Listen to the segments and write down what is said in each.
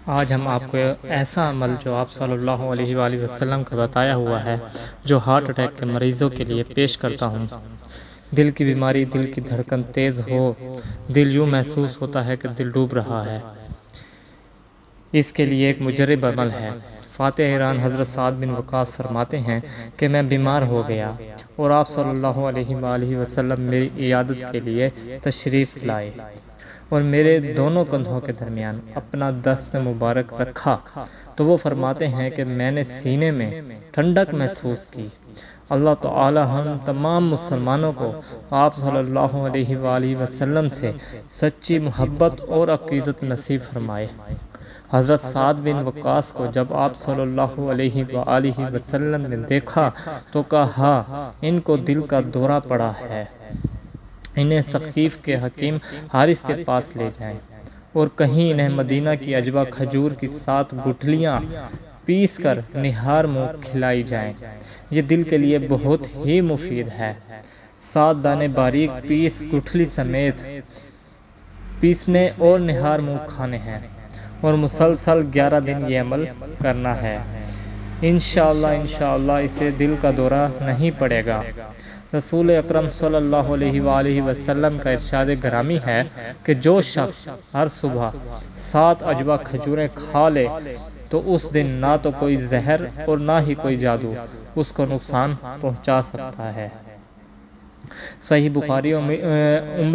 آج ہم آپ کو ایسا عمل جو آپ صلی اللہ علیہ وآلہ وسلم کا بتایا ہوا ہے، جو ہارٹ اٹیک کے مریضوں کے لیے پیش کرتا ہوں۔ دل کی بیماری، دل کی دھڑکن تیز ہو، دل یوں محسوس ہوتا ہے کہ دل ڈوب رہا ہے، اس کے لیے ایک مجرب عمل ہے۔ فاتح ایران حضرت سعد بن وقاص فرماتے ہیں کہ میں بیمار ہو گیا اور آپ صلی اللہ علیہ وآلہ وسلم میری عیادت کے لیے تشریف لائے اور میرے دونوں کندھوں کے درمیان اپنا دست مبارک رکھا تو وہ فرماتے ہیں کہ میں نے سینے میں ٹھنڈک محسوس کی۔ اللہ تعالی ہم تمام مسلمانوں کو آپ صلی اللہ علیہ وآلہ وسلم سے سچی محبت اور عقیدت نصیب فرمائے۔ حضرت سعد بن وقاص کو جب آپ صلی اللہ علیہ وآلہ وسلم نے دیکھا تو کہا ان کو دل کا دورہ پڑا ہے، انہیں ثقیف کے حکیم حارث کے پاس لے جائیں اور کہیں انہیں مدینہ کی عجوہ کھجور کی 7 گٹھلیاں پیس کر نہار منہ کھلائی جائیں، یہ دل کے لیے بہت ہی مفید ہے۔ 7 دانے باریک پیس گٹھلی سمیت پیسنے اور نہار منہ کھانے ہیں اور مسلسل 11 دن یہ عمل کرنا ہے۔ انشاءاللہ اسے دل کا دورہ نہیں پڑے گا۔ رسول اکرم صلی اللہ علیہ وآلہ وسلم کا ارشاد گرامی ہے کہ جو شخص ہر صبح 7 عجوہ کھجوریں کھا لے تو اس دن نہ تو کوئی زہر اور نہ ہی کوئی جادو اس کو نقصان پہنچا سکتا ہے۔ صحیح بخاری ام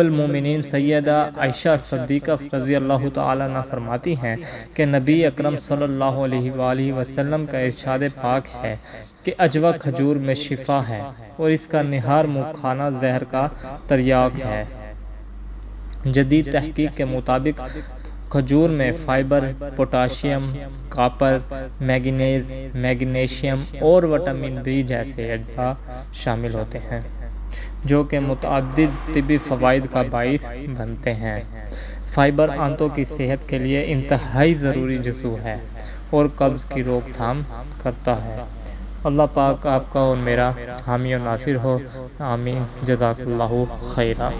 المومنین سیدہ عائشہ صدیقہ رضی اللہ تعالیٰ عنہ فرماتی ہیں کہ نبی اکرم صلی اللہ علیہ وآلہ وسلم کا ارشاد پاک ہے کہ عجوہ کھجور میں شفا ہے اور اس کا نہار منہ کھانا زہر کا تریاق ہے۔ جدید تحقیق کے مطابق کھجور میں fibre, potassium, copper, manganese, magnesium اور وٹامن بی جیسے اجزاء شامل ہوتے ہیں جو کہ متعدد طبی فوائد کا باعث بنتے ہیں۔ فائبر آنتوں کی صحت کے لیے انتہائی ضروری جزو ہے اور قبض کی روک تھام کرتا ہے۔ اللہ پاک آپ کا اور میرا حامی و ناصر ہو، آمین۔ جزاک اللہ خیرہ۔